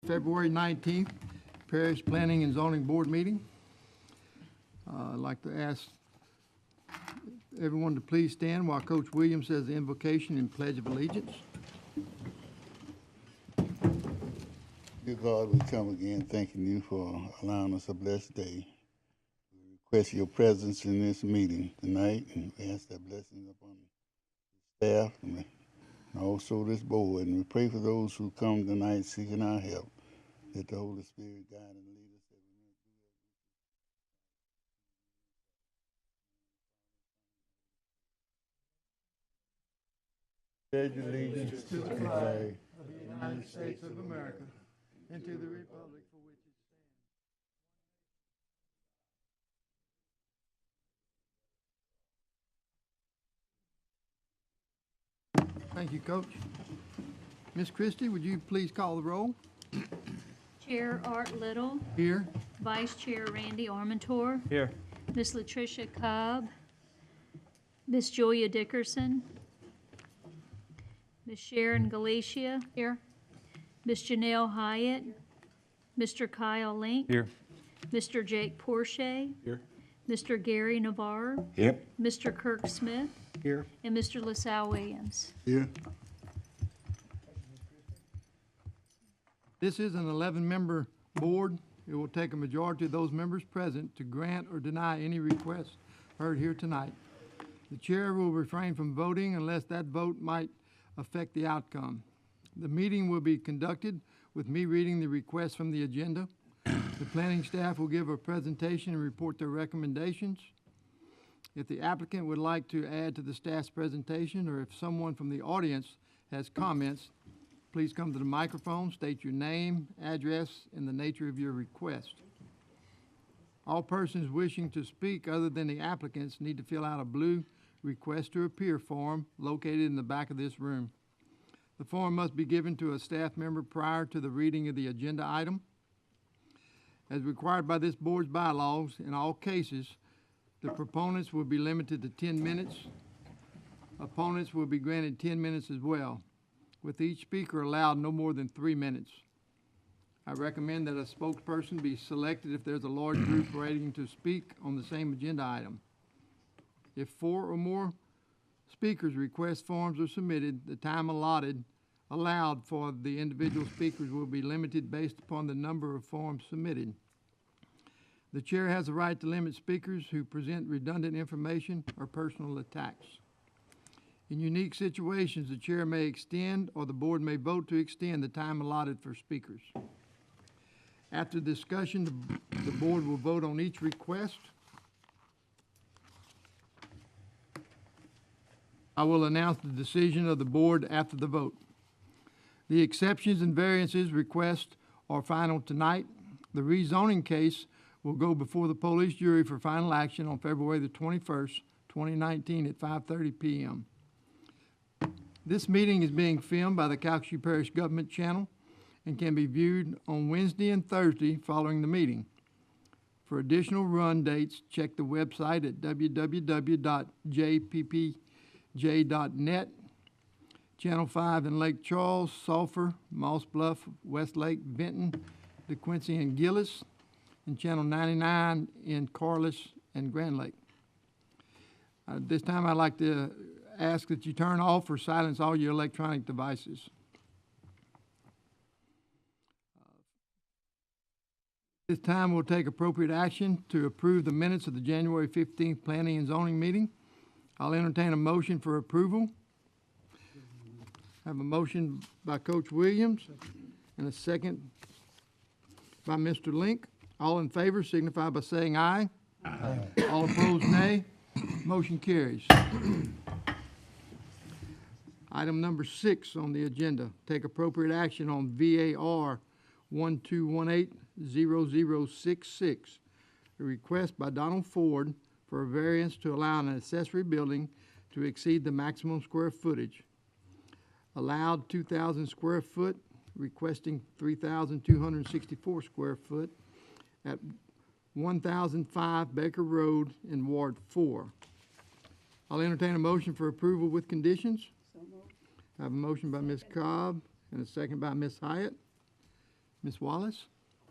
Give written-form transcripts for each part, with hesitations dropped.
February 19th Parish Planning and Zoning Board meeting. I'd like to ask everyone to please stand while Coach Williams says the invocation and Pledge of Allegiance. Dear God, we come again thanking you for allowing us a blessed day. We request your presence in this meeting tonight, and we ask that blessings upon the staff and also this board. And we pray for those who come tonight seeking our help, that the Holy Spirit guide and lead us. Pledge allegiance to the flag Of the United States of America and to the republic for which it stands. Thank you, Coach. Miss Christie, would you please call the roll? Chair Art Little. Here. Vice Chair Randy Armentor. Here. Miss Latricia Cobb. Miss Julia Dickerson. Miss Sharon Galicia. Here. Miss Janelle Hyatt. Mr. Kyle Link. Here. Mr. Jake Porsche. Here. Mr. Gary Navarre. Yep. Mr. Kirk Smith. Here. And Mr. LaSalle Williams. Here. This is an 11-member board. It will take a majority of those members present to grant or deny any requests heard here tonight. The chair will refrain from voting unless that vote might affect the outcome. The meeting will be conducted with me reading the requests from the agenda. The planning staff will give a presentation and report their recommendations. If the applicant would like to add to the staff's presentation, or if someone from the audience has comments, please come to the microphone, state your name, address, and the nature of your request. All persons wishing to speak other than the applicants need to fill out a blue request to appear form located in the back of this room. The form must be given to a staff member prior to the reading of the agenda item. As required by this board's bylaws, in all cases, the proponents will be limited to 10 minutes. Opponents will be granted 10 minutes as well, with each speaker allowed no more than 3 minutes. I recommend that a spokesperson be selected if there's a large group waiting to speak on the same agenda item. If 4 or more speakers' request forms are submitted, the time allowed for the individual speakers will be limited based upon the number of forms submitted. The chair has the right to limit speakers who present redundant information or personal attacks. In unique situations, the chair may extend or the board may vote to extend the time allotted for speakers. After discussion, the board will vote on each request. I will announce the decision of the board after the vote. The exceptions and variances requests are final tonight. The rezoning case will go before the police jury for final action on February the 21st, 2019 at 5:30 p.m. This meeting is being filmed by the Calcasieu Parish Government Channel and can be viewed on Wednesday and Thursday following the meeting. For additional run dates, check the website at www.jppj.net. Channel 5 in Lake Charles, Sulphur, Moss Bluff, Westlake, Benton, DeQuincy, and Gillis, and Channel 99 in Corliss and Grand Lake. This time I'd like to ask that you turn off or silence all your electronic devices. This time we'll take appropriate action to approve the minutes of the January 15th Planning and Zoning meeting. I'll entertain a motion for approval. I have a motion by Coach Williams and a second by Mr. Link. All in favor signify by saying aye. Aye. All opposed, nay. Motion carries. Item number 6 on the agenda, take appropriate action on VAR 1218-0066, a request by Donald Ford for a variance to allow an accessory building to exceed the maximum square footage. Allowed 2,000 square foot, requesting 3,264 square foot at 1005 Baker Road in Ward 4. I'll entertain a motion for approval with conditions. I have a motion by Ms. Cobb and a second by Ms. Hyatt. Ms. Wallace?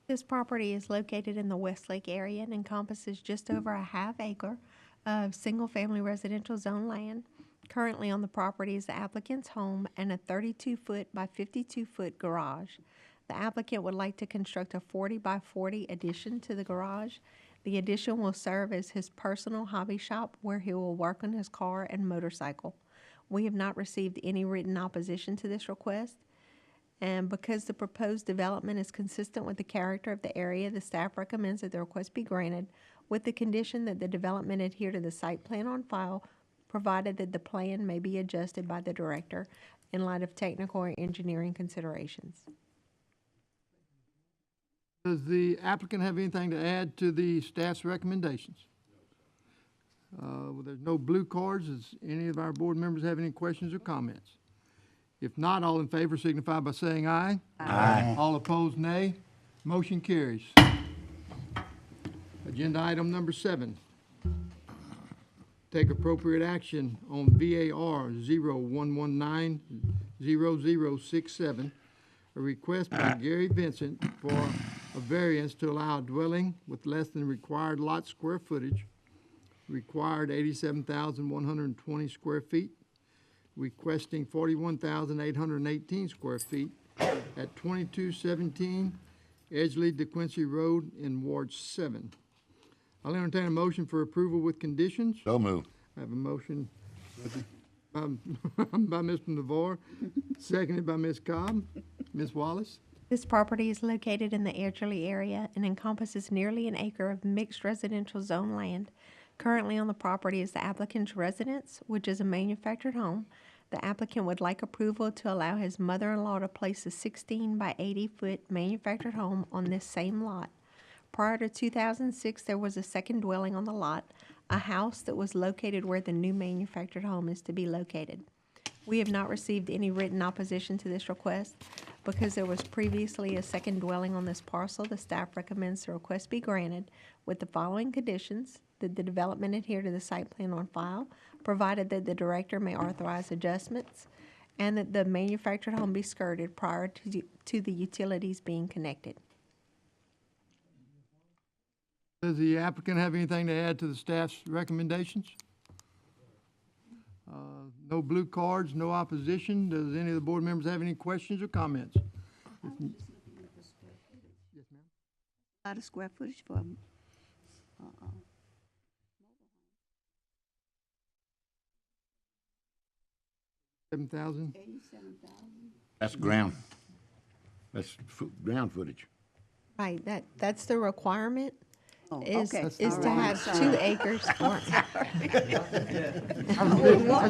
This property is located in the Westlake area and encompasses just over a half acre of single-family residential zone land. Currently on the property is the applicant's home and a 32-foot by 52-foot garage. The applicant would like to construct a 40 by 40 addition to the garage. The addition will serve as his personal hobby shop where he will work on his car and motorcycle. We have not received any written opposition to this request. And because the proposed development is consistent with the character of the area, the staff recommends that the request be granted with the condition that the development adhere to the site plan on file, provided that the plan may be adjusted by the director in light of technical or engineering considerations. Does the applicant have anything to add to the staff's recommendations? Well, there's no blue cards. Does any of our board members have any questions or comments? If not, all in favor signify by saying aye. Aye. All opposed, nay. Motion carries. Agenda item number 7. Take appropriate action on VAR 01190067, a request by Gary Vincent for a variance to allow a dwelling with less than required lot square footage, required 87,120 square feet, requesting 41,818 square feet at 2217 Edgeley DeQuincy Road in Ward 7. I'll entertain a motion for approval with conditions. So moved. I have a motion by Mr. Navarre, seconded by Ms. Cobb. Ms. Wallace? This property is located in the Edgerly area and encompasses nearly an acre of mixed residential zone land. Currently on the property is the applicant's residence, which is a manufactured home. The applicant would like approval to allow his mother-in-law to place a 16 by 80-foot manufactured home on this same lot. Prior to 2006, there was a second dwelling on the lot, a house that was located where the new manufactured home is to be located. We have not received any written opposition to this request. Because there was previously a second dwelling on this parcel, the staff recommends the request be granted with the following conditions: that the development adhere to the site plan on file, provided that the director may authorize adjustments, and that the manufactured home be skirted prior to the utilities being connected. Does the applicant have anything to add to the staff's recommendations? No blue cards, no opposition. Does any of the board members have any questions or comments? Yes, ma'am. A lot of square footage for, 7,000? 87,000. That's ground. That's ground footage. Right, that's the requirement, Oh, is okay. to All right. have 2 acres. That's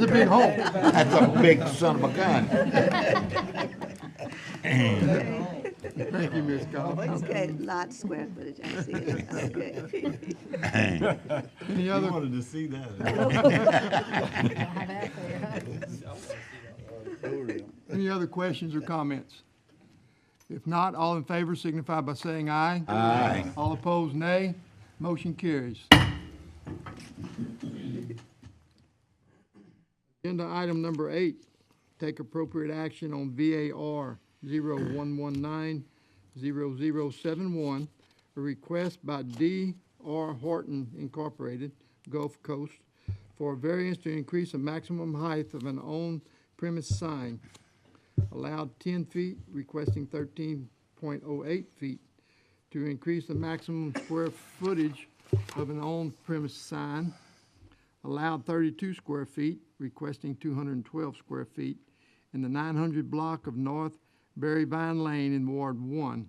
a big home. That's a big son of a gun. Thank you, Ms. Cobb. Okay, lot square footage, I see it, okay. Any other, Wanted to see that. any other questions or comments? If not, all in favor signify by saying aye. Aye. All opposed, nay. Motion carries. Agenda item number 8, take appropriate action on VAR 01190071, a request by D.R. Horton Incorporated, Gulf Coast, for a variance to increase the maximum height of an on-premise sign. Allowed 10 feet, requesting 13.08 feet, to increase the maximum square footage of an on-premise sign. Allowed 32 square feet, requesting 212 square feet, in the 900 block of North Berry Vine Lane in Ward 1.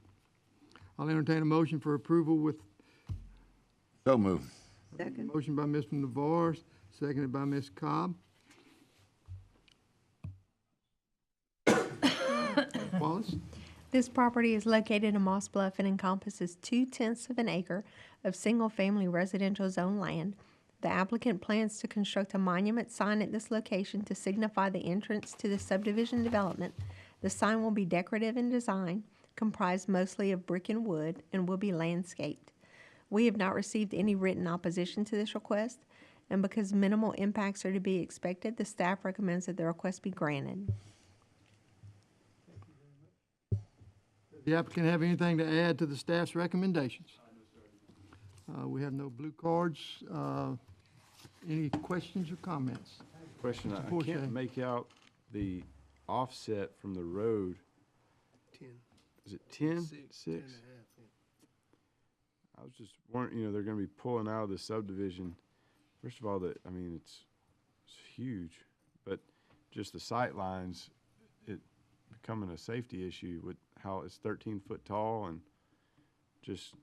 I'll entertain a motion for approval with So moved. Second. motion by Mr. Navarre, seconded by Ms. Cobb. Wallace? This property is located in Moss Bluff and encompasses 2/10 of an acre of single-family residential zone land. The applicant plans to construct a monument sign at this location to signify the entrance to the subdivision development. The sign will be decorative in design, comprised mostly of brick and wood, and will be landscaped. We have not received any written opposition to this request, and because minimal impacts are to be expected, the staff recommends that the request be granted. Does The applicant have anything to add to the staff's recommendations? We have no blue cards. Any questions or comments? Question, I Porsche. can't make out the offset from the road. 10. Is it 10? Six. 6? I was just wondering, they're gonna be pulling out of the subdivision. First of all, it's huge, but just the sight lines, it becoming a safety issue with how it's 13 foot tall and just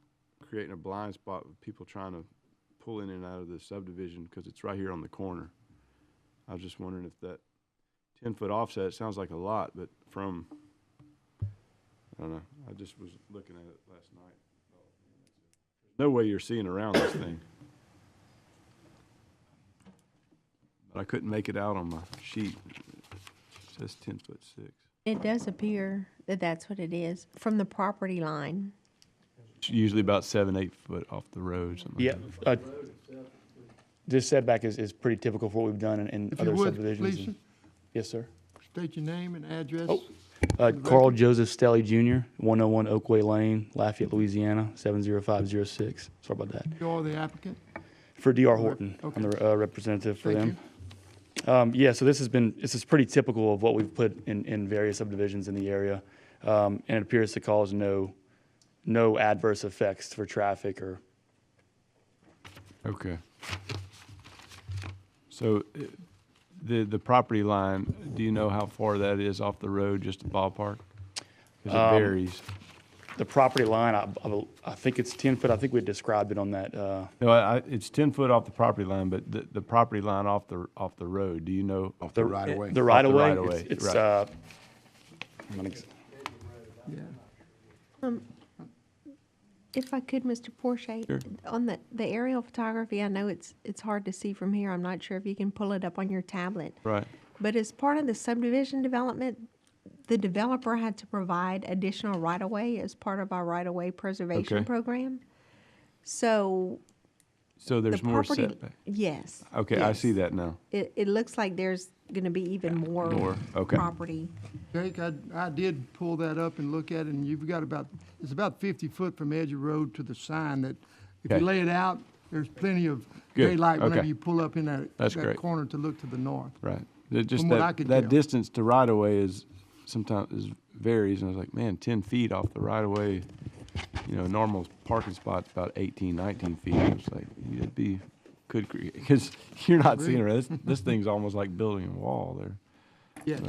creating a blind spot with people trying to pull in and out of the subdivision because it's right here on the corner. I was just wondering if that 10-foot offset sounds like a lot, but from, I don't know, I just was looking at it last night. There's no way you're seeing around this thing. But I couldn't make it out on my sheet. It says 10'6". It does appear that that's what it is, from the property line. It's usually about 7-8 foot off the road, something like Yeah, that. this setback is pretty typical for what we've done in If you other would, subdivisions. please, Yes, sir. state your name and address. Carl Joseph Stelly Jr., 101 Oakway Lane, Lafayette, Louisiana, 70506. Sorry about that. You are the applicant. For D.R. Horton, Okay. I'm the representative for Thank them. Yeah, so this is pretty typical of what we've put in various subdivisions in the area. And it appears to cause no adverse effects for traffic or. Okay. So the property line, do you know how far that is off the road, just a ballpark? Because it varies. The property line, I think it's 10 foot. I think we described it on that. No, it's 10 foot off the property line, but the property line off the road, do you know? Off the right of way. The right of way. right-of-way, It's right. Yeah. If I could, Mr. Porsche, Sure. on the aerial photography, I know it's hard to see from here. I'm not sure if you can pull it up on your tablet. Right. But as part of the subdivision development, the developer had to provide additional right-of-way as part of our right-of-way preservation Okay. program. So So the there's more property, setback. yes. Okay, I see yes. that now. It looks like there's gonna be even More, more okay. property. Jake, I did pull that up and look at it, and you've got it's about 50 foot from edge of road to the sign that, if you Okay. lay it out, there's plenty of Good, daylight whenever okay. you pull up in That's that great. corner to look to the north. Right. Just From what I that, could that tell. distance to right of way is sometimes varies, and I was like, man, 10 feet off the right of way, normal parking spot's about 18, 19 feet. I was like, it'd be, because you're not seeing it. This thing's almost like building a wall there. Yes.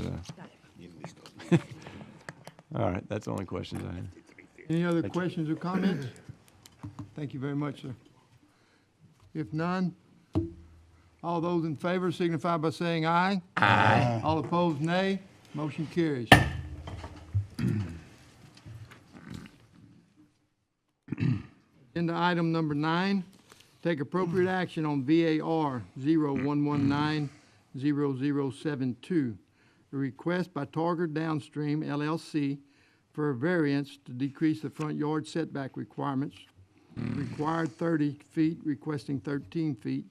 But, all right, that's the only questions I have. Any other questions or comments? Thank you very much, sir. If none, all those in favor signify by saying aye. Aye. All opposed, nay. Motion carries. Agenda item number 9, take appropriate action on VAR 01190072, a request by Target Downstream LLC for a variance to decrease the front yard setback requirements, required 30 feet, requesting 13 feet,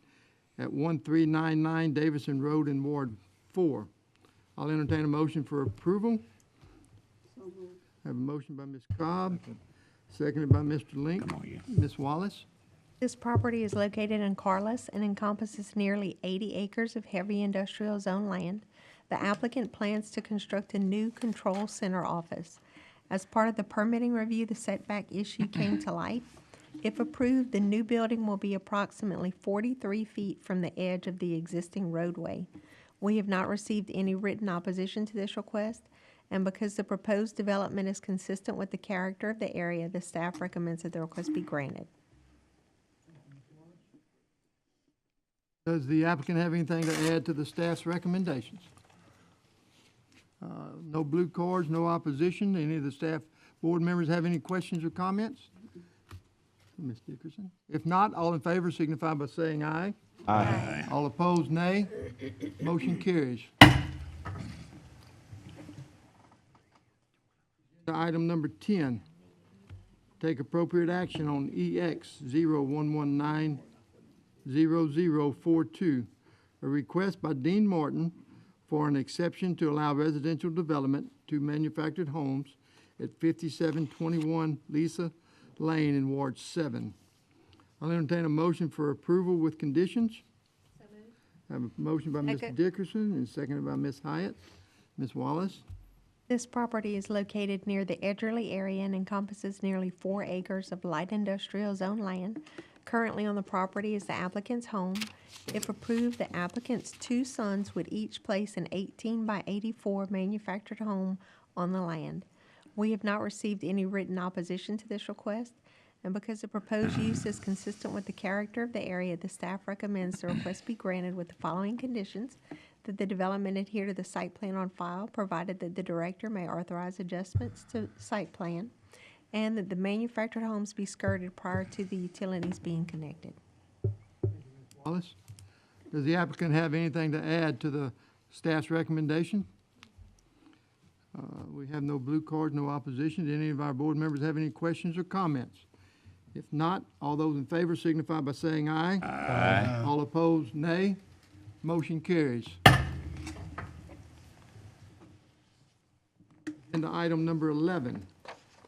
at 1399 Davison Road in Ward 4. I'll entertain a motion for approval. Have a motion by Ms. Cobb, seconded by Mr. Link. Ms. Wallace? This property is located in Carlos and encompasses nearly 80 acres of heavy industrial zone land. The applicant plans to construct a new control center office. As part of the permitting review, the setback issue came to light. If approved, the new building will be approximately 43 feet from the edge of the existing roadway. We have not received any written opposition to this request, and because the proposed development is consistent with the character of the area, the staff recommends that the request be granted. Does the applicant have anything to add to the staff's recommendations? No blue cards, no opposition. Any of the staff board members have any questions or comments? Ms. Dickerson? If not, all in favor signify by saying aye. Aye. All opposed, nay. Motion carries. Item number 10, take appropriate action on EX 01190042, a request by Dean Martin for an exception to allow residential development to manufactured homes at 5721 Lisa Lane in Ward 7. I'll entertain a motion for approval with conditions. I have a motion by Mr. Second. Dickerson and seconded by Ms. Hyatt. Ms. Wallace? This property is located near the Edgerly area and encompasses nearly 4 acres of light industrial zone land. Currently on the property is the applicant's home. If approved, the applicant's 2 sons would each place an 18 by 84 manufactured home on the land. We have not received any written opposition to this request, and because the proposed use is consistent with the character of the area, the staff recommends the request be granted with the following conditions: that the development adhere to the site plan on file, provided that the director may authorize adjustments to site plan, and that the manufactured homes be skirted prior to the utilities being connected. Wallace? Does the applicant have anything to add to the staff's recommendation? We have no blue cards, no opposition. Do any of our board members have any questions or comments? If not, all those in favor signify by saying aye. Aye. All opposed, nay. Motion carries. Agenda item number 11,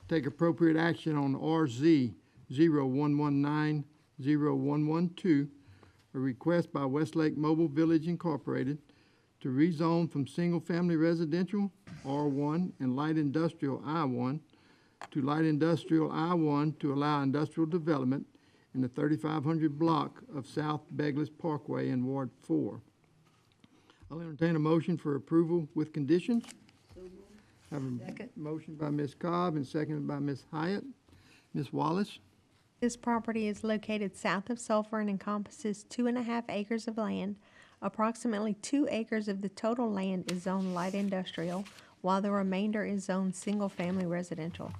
take appropriate action on RZ 01190112, a request by Westlake Mobile Village Incorporated to rezone from single-family residential R1 and light industrial I1 to light industrial I1 to allow industrial development in the 3500 block of South Beglis Parkway in Ward 4. I'll entertain a motion for approval with conditions. Have a Second. motion by Ms. Cobb and seconded by Ms. Hyatt. Ms. Wallace? This property is located south of Sulphur and encompasses 2.5 acres of land. Approximately 2 acres of the total land is zoned light industrial, while the remainder is zoned single-family residential.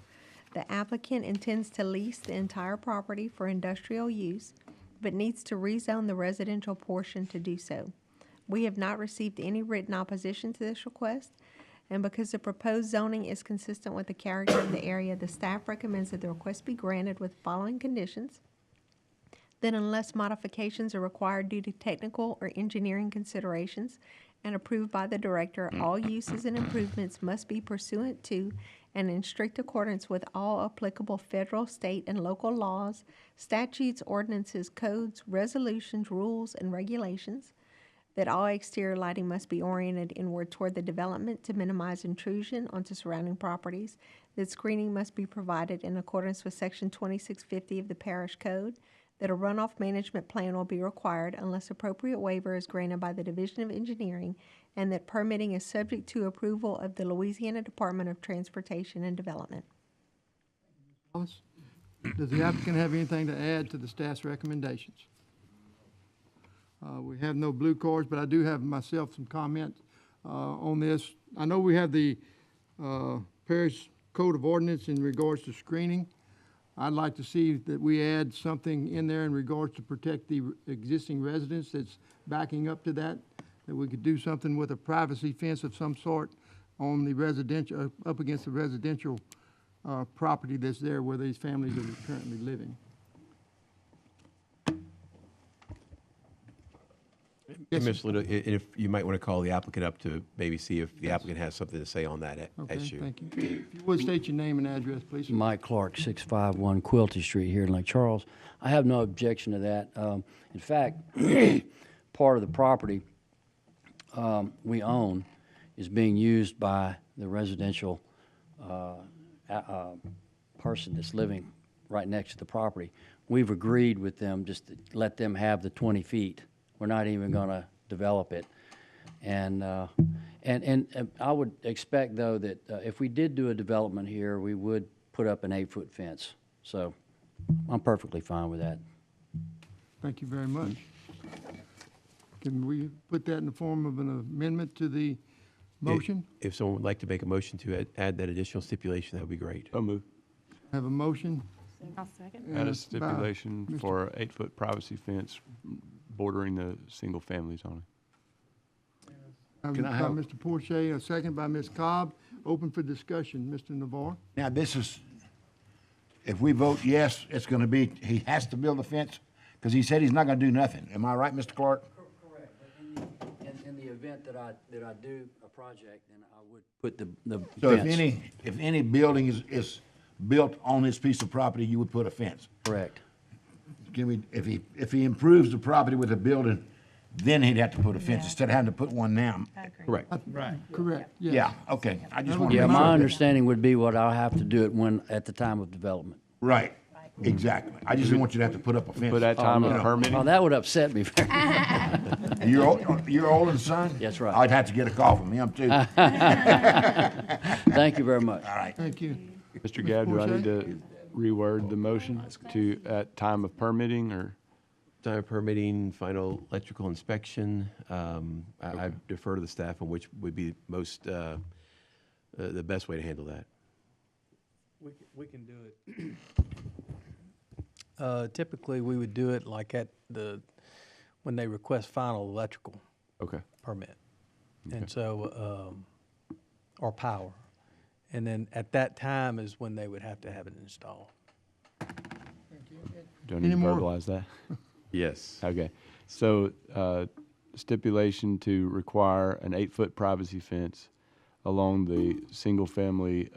The applicant intends to lease the entire property for industrial use, but needs to rezone the residential portion to do so. We have not received any written opposition to this request, and because the proposed zoning is consistent with the character of the area, the staff recommends that the request be granted with the following conditions: that unless modifications are required due to technical or engineering considerations and approved by the director, all uses and improvements must be pursuant to and in strict accordance with all applicable federal, state, and local laws, statutes, ordinances, codes, resolutions, rules, and regulations; that all exterior lighting must be oriented inward toward the development to minimize intrusion onto surrounding properties; that screening must be provided in accordance with Section 2650 of the Parish Code; that a runoff management plan will be required unless appropriate waiver is granted by the Division of Engineering, and that permitting is subject to approval of the Louisiana Department of Transportation and Development. Wallace? Does the applicant have anything to add to the staff's recommendations? We have no blue cards, but I do have myself some comments on this. I know we have the Parish Code of Ordinance in regards to screening. I'd like to see that we add something in there in regards to protect the existing residents that's backing up to that we could do something with a privacy fence of some sort on the residential, up against the residential property that's there where these families are currently living. Yes, Ms. Little, if you might want to call the applicant up to maybe see if the applicant has something to say on that Okay, issue. thank you. If you would state your name and address, please. Mike Clark, 651 Quilty Street here in Lake Charles. I have no objection to that. In fact, part of the property we own is being used by the residential person that's living right next to the property. We've agreed with them just to let them have the 20 feet. We're not even going to develop it. And I would expect, though, that if we did do a development here, we would put up an 8-foot fence. So I'm perfectly fine with that. Thank you very much. Can we put that in the form of an amendment to the motion? If someone would like to make a motion to add that additional stipulation, that would be great. So move. Have a motion? I'll second. Add by a stipulation Mr. for 8-foot privacy fence bordering the single-family zoning. Can I By have- Mr. Porsche, a second by Ms. Cobb. Open for discussion. Mr. Navarre? Now, this is, if we vote yes, it's gonna be, he has to build a fence, because he said he's not gonna do nothing. Am I right, Mr. Clark? Correct. But in the event that I do a project, then I would put the So fence. if any building is built on this piece of property, you would put a fence? Correct. If he improves the property with a building, then he'd have to put a fence instead of having to put one now? Correct. Correct, yes. Yeah, okay, I just That want would to Yeah, make my sure. understanding would be what I'll have to do it at the time of development. Right, exactly. I just didn't want you to have to put up a fence. For that time of Oh, permitting? that would upset me very Your oldest son? That's right. I'd have to get a call from him too. All Thank you very much. right. Thank you. Mr. Gadd, do I need to reword the motion to at time of permitting or? Time of permitting, final electrical inspection. I defer to the staff on which would be most, the best way to handle that. We can do it. Typically, we would do it like when they request final electrical Okay. permit. And so, or power. And then at that time is when they would have to have it installed. Do I need to Any more? verbalize that? Yes. Okay. So stipulation to require an 8-foot privacy fence along the single-family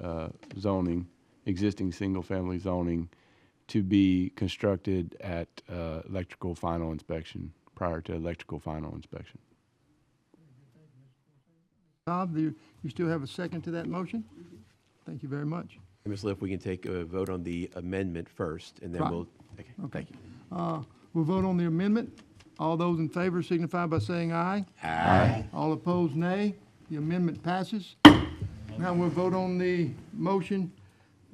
zoning, existing single-family zoning, to be constructed at electrical final inspection, prior to electrical final inspection. Bob, do you still have a second to that motion? Thank you very much. Ms. Liff, we can take a vote on the amendment first, and then Right. we'll, okay, thank you. We'll vote on the amendment. All those in favor signify by saying aye. Aye. All opposed, nay. The amendment passes. Now we'll vote on the motion.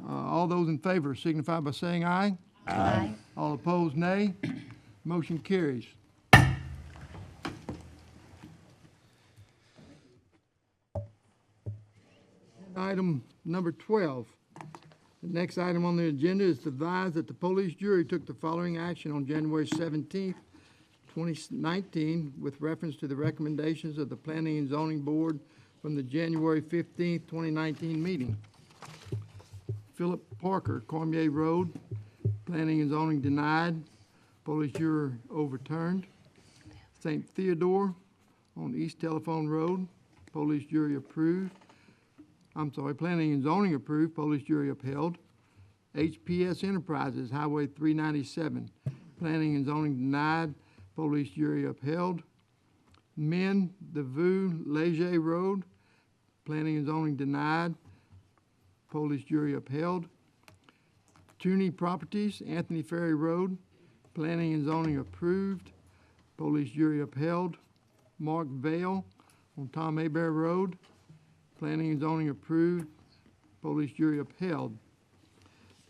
All those in favor signify by saying aye. Aye. All opposed, nay. Motion carries. Item number 12. The next item on the agenda is to advise that the police jury took the following action on January 17th, 2019, with reference to the recommendations of the Planning and Zoning Board from the January 15th, 2019 meeting. Philip Parker, Cormier Road, Planning and Zoning denied, police juror overturned. St. Theodore on East Telephone Road, police jury approved. Planning and Zoning approved, police jury upheld. HPS Enterprises, Highway 397, Planning and Zoning denied, police jury upheld. Men, DeVue, Leger Road, Planning and Zoning denied, police jury upheld. Tooney Properties, Anthony Ferry Road, Planning and Zoning approved, police jury upheld. Mark Vale on Tom Abear Road, Planning and Zoning approved, police jury upheld.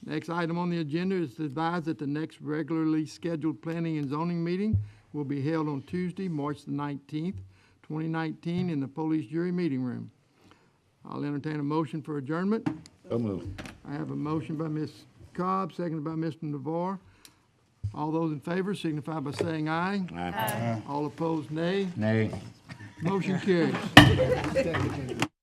Next item on the agenda is to advise that the next regularly scheduled Planning and Zoning meeting will be held on Tuesday, March the 19th, 2019, in the police jury meeting room. I'll entertain a motion for adjournment. So moved. I have a motion by Ms. Cobb, seconded by Mr. Navarre. All those in favor signify by saying aye. Aye. All opposed, nay. Nay. Motion carries.